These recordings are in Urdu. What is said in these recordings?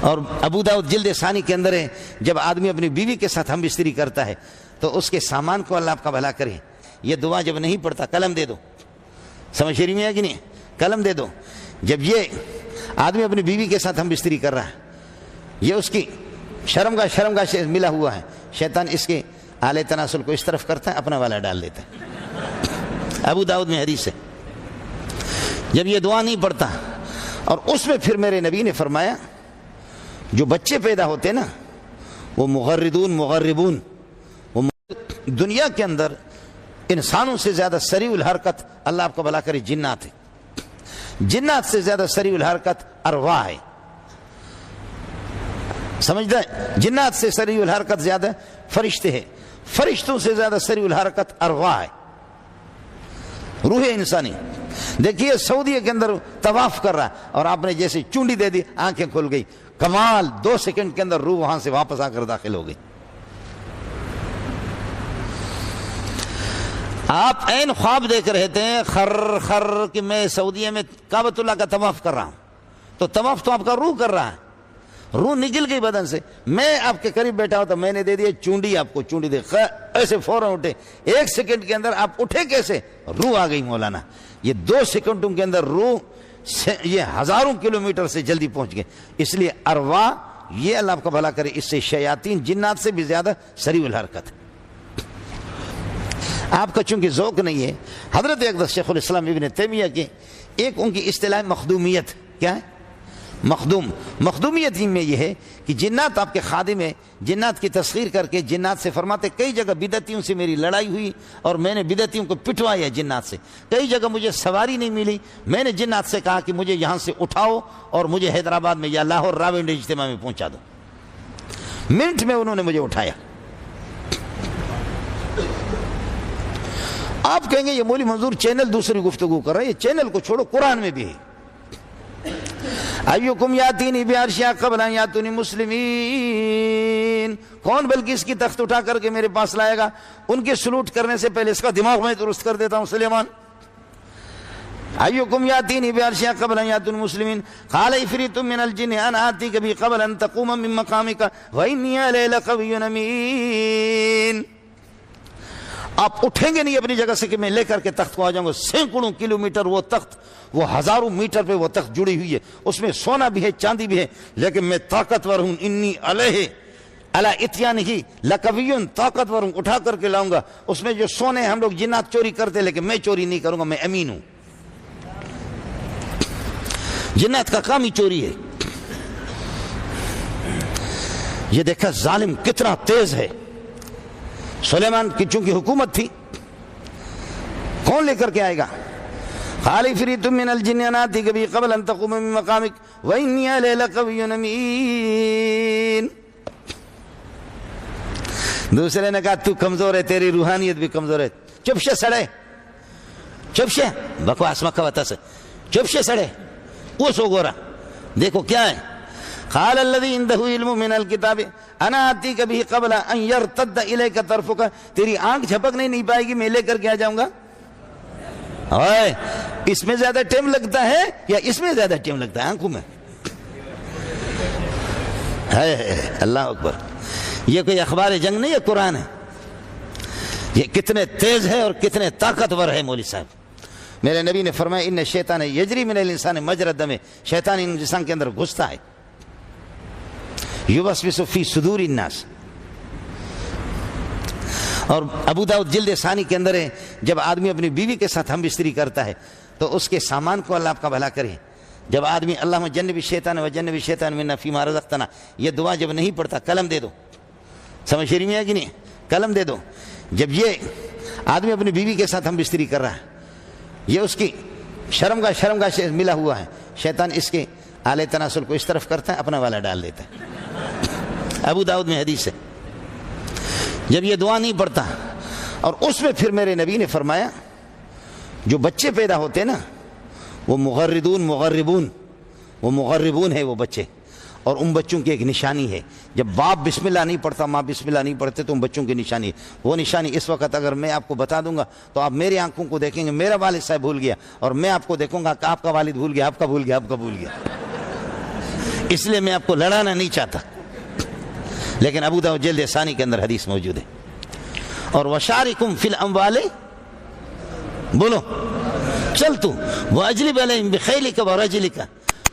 اور ابو داؤد جلد ثانی کے اندر ہے، جب آدمی اپنی بیوی کے ساتھ ہم بستری کرتا ہے تو اس کے سامان کو اللہ آپ کا بھلا کرے. یہ دعا جب نہیں پڑھتا قلم دے دو، سمجھ شریف میں ہے کہ نہیں؟ قلم دے دو. جب یہ آدمی اپنی بیوی کے ساتھ ہم بستری کر رہا ہے، یہ اس کی شرمگاہ سے ملا ہوا ہے، شیطان اس کے آلے تناسل کو اس طرف کرتا ہے، اپنا والا ڈال دیتا ہے. ابو داؤد میں حدیث ہے. جب یہ دعا نہیں پڑھتا، اور اس میں پھر میرے نبی نے فرمایا جو بچے پیدا ہوتے نا وہ مغربون، وہ دنیا کے اندر انسانوں سے زیادہ سریع الحرکت، اللہ آپ کو بھلا کرے، جنات ہے. جنات سے زیادہ سریع الحرکت ارواح ہے. سمجھتا ہے؟ جنات سے سریع الحرکت زیادہ فرشتے ہیں، فرشتوں سے زیادہ سریع الحرکت ارواح ہے، روح انسانی. دیکھیے سعودیہ کے اندر طواف کر رہا ہے اور آپ نے جیسے چونڈی دے دی، آنکھیں کھل گئی، کمال، 2 سیکنڈ کے اندر روح وہاں سے واپس آ کر داخل ہو گئی. آپ عین خواب دیکھ رہے تھے خر کہ میں سعودیہ میں کعبۃ اللہ کا طواف کر رہا ہوں، تو طواف تو آپ کا روح کر رہا ہے، روح نکل گئی بدن سے. میں آپ کے قریب بیٹھا ہوتا، میں نے دے دیا چونڈی، آپ کو چونڈی دے، ایسے فوراً اٹھے، 1 سیکنڈ کے اندر آپ اٹھے کیسے؟ روح آ گئی مولانا. یہ 2 سیکنڈوں کے اندر روح یہ ہزاروں کلومیٹر سے جلدی پہنچ گئے. اس لیے ارواح، یہ اللہ آپ کا بھلا کرے، اس سے شیاطین جنات سے بھی زیادہ سریع الحرکت. آپ کا چونکہ ذوق نہیں ہے، حضرت اقدس شیخ الاسلام ابن تیمیہ کی ایک ان کی اصطلاح مخدومیت. کیا ہے؟ مخدومیت میں یہ ہے کہ جنات آپ کے خادم ہیں، جنات کی تسخیر کر کے جنات سے فرماتے کئی جگہ بدعتیوں سے میری لڑائی ہوئی اور میں نے بدعتیوں کو پٹوایا جنات سے، کئی جگہ مجھے سواری نہیں ملی، میں نے جنات سے کہا کہ مجھے یہاں سے اٹھاؤ اور مجھے حیدرآباد میں یا لاہور راولپنڈی اجتماع میں پہنچا دو. منٹ میں انہوں نے مجھے اٹھایا. آپ کہیں گے یہ مولوی منظور چینل دوسری گفتگو کر رہا ہے، یہ چینل کو چھوڑو، قرآن میں بھی ہے. ایوکم یاتینی بعرشہا قبل ان یاتونی مسلمین، کون بلکہ اس کی تخت اٹھا کر کے میرے پاس لائے گا، ان کے سلوٹ کرنے سے پہلے اس کا دماغ میں درست کر دیتا ہوں. سلیمان ایوکم یاتینی بعرشہا قبل ان یاتونی مسلمین قال عفریت من الجن انا آتیک به قبل ان تقوم من مقامک وانی علی لقوی امین. آپ اٹھیں گے نہیں اپنی جگہ سے کہ میں لے کر کے تخت کو آ جاؤں گا. سینکڑوں کلومیٹر وہ تخت، وہ ہزاروں میٹر پہ وہ تخت جڑی ہوئی ہے، اس میں سونا بھی ہے، چاندی بھی ہے، لیکن میں طاقتور ہوں. انی علیہ علی اتیانہ لقوی، طاقتور ہوں، اٹھا کر کے لاؤں گا. اس میں جو سونے ہم لوگ جنات چوری کرتے لیکن میں چوری نہیں کروں گا، میں امین ہوں. جنات کا کام ہی چوری ہے. یہ دیکھا ظالم کتنا تیز ہے. سلیمان کی چونکہ حکومت تھی، کون لے کر کے آئے گا؟ قال عفریت من الجن انا آتیک به قبل ان تقوم من مقامک وانی علی لقوی امین. دوسرے نے کہا تو کمزور ہے، تیری روحانیت بھی کمزور ہے. چپ سے سڑے، چپ سے بکواس مکوتا سے، چپ سے سڑے. وہ سو گورا دیکھو کیا ہے. قال الذي عنده علم من الكتاب انا آتیک به قبل ان يرتد الیک طرفک، تیری آنکھ جھپکنے نہیں پائے گی، میں لے کر کے آ جاؤں گا. اس میں زیادہ ٹائم لگتا ہے یا اس میں زیادہ ٹائم لگتا ہے؟ آنکھوں میں. اللہ اکبر. یہ کوئی اخبار جنگ نہیں ہے، قرآن ہے. یہ کتنے تیز ہے اور کتنے طاقتور ہے مولوی صاحب. میرے نبی نے فرمایا ان شیطان یجری من الانسان مجرى الدم، شیطان انسان کے اندر گھستا ہے. یوسوس فی صدور الناس. اور ابو داؤد جلد ثانی کے اندر ہے جب آدمی اپنی بیوی کے ساتھ ہم بستری کرتا ہے تو اس کے سامان کو اللہ آپ کا بھلا کرے. جب آدمی اللہم جنب الشیطان وجنب الشیطان منا فیما رزقتنا، یہ دعا جب نہیں پڑھتا قلم دے دو. سمجھ شریف میں ہے کہ نہیں؟ قلم دے دو. جب یہ آدمی اپنی بیوی کے ساتھ ہم بستری کر رہا ہے، یہ اس کی شرمگاہ سے ملا ہوا ہے، شیطان اس کے آلے تناسل کو اس طرف کرتا ہے، اپنا والا ڈال دیتا ہے. ابو داؤد میں حدیث ہے. جب یہ دعا نہیں پڑھتا، اور اس میں پھر میرے نبی نے فرمایا جو بچے پیدا ہوتے ہیں نا وہ مغربون ہے وہ بچے، اور ان بچوں کی ایک نشانی ہے. جب باپ بسم اللہ نہیں پڑھتا، ماں بسم اللہ نہیں پڑھتے تو ان بچوں کی نشانی ہے. وہ نشانی اس وقت اگر میں آپ کو بتا دوں گا تو آپ میری آنکھوں کو دیکھیں گے میرا والد صاحب بھول گیا، اور میں آپ کو دیکھوں گا کہ آپ کا والد بھول گیا، آپ کا بھول گیا، آپ کا بھول گیا. اس لیے میں آپ کو لڑانا نہیں چاہتا، لیکن ابو داؤد جلد ثانی کے اندر حدیث موجود ہے۔ اور وشارکم فی الاموال، بولو چل تو واجلب علیہم بخیلک ورجلک،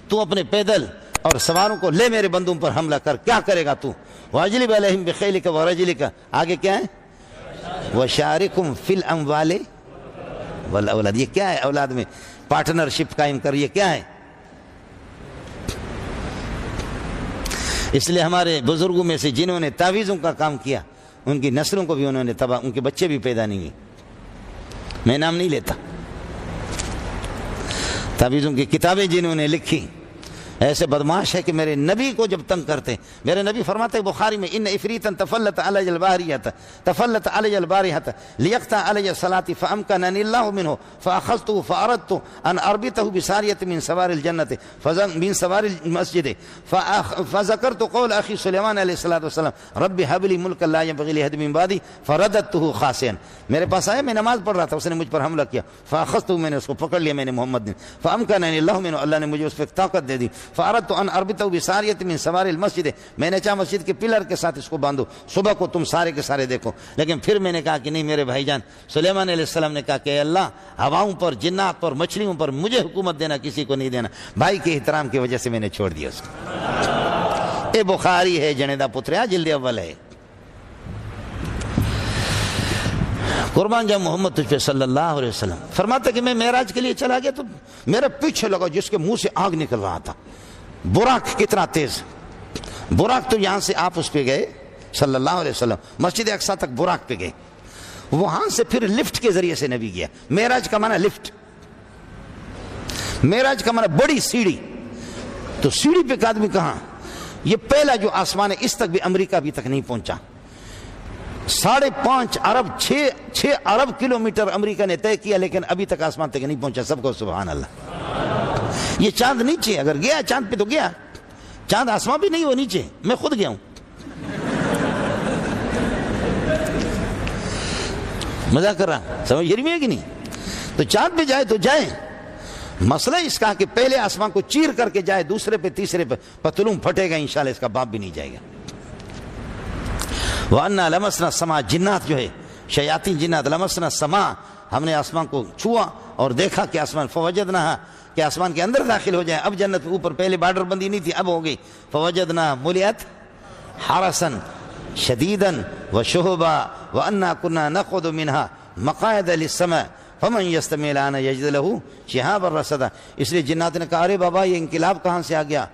تو اپنے پیدل اور سواروں کو لے میرے بندوں پر حملہ کر، کیا کرے گا تو؟ واجلب علیہم بخیلک ورجلک، آگے کیا ہے؟ وشارکم فی الاموال والاولاد، یہ کیا ہے؟ اولاد میں پارٹنرشپ قائم کر، یہ کیا ہے؟ اس لیے ہمارے بزرگوں میں سے جنہوں نے تعویذوں کا کام کیا ان کی نسلوں کو بھی انہوں نے تباہ، ان کے بچے بھی پیدا نہیں ہوئے، میں نام نہیں لیتا۔ تعویذوں کی کتابیں جنہوں نے لکھی ایسے بدماش ہے کہ میرے نبی کو جب تنگ کرتے، میرے نبی فرماتے ہیں بخاری میں، ان افریتا تفلت علی الباریۃ لیقطع علی الصلاۃ فامکننی اللہ منہ فاخذته فاردت ان اربطه بساریۃ من سوار الجنۃ من سوار المسجد فذكرت قول اخی سلیمان علیہ الصلوۃ والسلام رب هب لي ملکا لا ينبغي لاحد من بعدی فرددته خاسئا، میرے پاس آیا، میں نماز پڑھ رہا تھا، اس نے مجھ پر حملہ کیا، فاخذته، میں نے اس کو پکڑ لیا، میں نے محمد نے، فامکننی اللہ منہ، اللہ نے مجھے اس پہ طاقت دے دی، فاردت ان اربطه بساریۃ من سوار المسجد، میں نے چاہا مسجد کے پلر کے ساتھ اس کو باندھو، صبح کو تم سارے کے سارے دیکھو، لیکن پھر میں نے کہا کہ نہیں میرے بھائی جان، سلیمان علیہ السلام نے کہا کہ اے اللہ، ہواؤں پر، جنات پر، مچھلیوں پر مجھے حکومت دینا، کسی کو نہیں دینا، بھائی کے احترام کی وجہ سے میں نے چھوڑ دیا اس کو۔ اے بخاری ہے جنیدہ پتریا، جلد اول ہے۔ قربان جب محمد تجھ پہ صلی اللہ علیہ وسلم فرماتا کہ میں معراج کے لیے چلا گیا تو میرے پیچھے لگا جس کے منہ سے آگ نکل رہا تھا، براق کتنا تیز، براق تو یہاں سے آپ اس پہ گئے صلی اللہ علیہ وسلم، مسجد اقصی تک براق پہ گئے، وہاں سے پھر لفٹ کے ذریعے سے نبی گیا۔ معراج کا معنی لفٹ، معراج کا معنی بڑی سیڑھی، تو سیڑھی پہ ایک آدمی کہاں، یہ پہلا جو آسمان ہے، اس تک بھی امریکہ ابھی تک نہیں پہنچا، 5.5 ارب 6 ارب کلومیٹر امریکہ نے طے کیا، لیکن ابھی تک آسمان تک نہیں پہنچا، سب کو سبحان اللہ۔ یہ چاند نیچے، اگر گیا چاند پہ تو گیا، چاند آسمان بھی نہیں، وہ نیچے، میں خود گیا ہوں، مزاق کر رہا، سمجھ رہی ہے کہ نہیں؟ تو چاند پہ جائے تو جائے، مسئلہ اس کا کہ پہلے آسمان کو چیر کر کے جائے، دوسرے پہ تیسرے پہ پتلون پھٹے گا انشاءاللہ، اس کا باپ بھی نہیں جائے گا۔ وَأَنَّا لَمَسْنَا السَّمَاءَ، جنات جو ہے شیاطین جنات، لمسنا السماء، ہم نے آسمان کو چھوا اور دیکھا کہ آسمان، فوجدناها، کہ آسمان کے اندر داخل ہو جائیں، اب جنت اوپر، پہلے بارڈر بندی نہیں تھی، اب ہو گئی، فوجدناها ملئت حرسا شدیدا وشہبا وَأَنَّا كُنَّا نَقْعُدُ مِنْهَا مَقَاعِدَ لِلسَّمَاءِ فَمَنْ يَسْتَمِعِ الْآنَ يَجِدْ لَهُ شِهَابًا رَصَدًا۔ اس لیے جنات نے کہا ارے بابا یہ انقلاب کہاں سے آ گیا،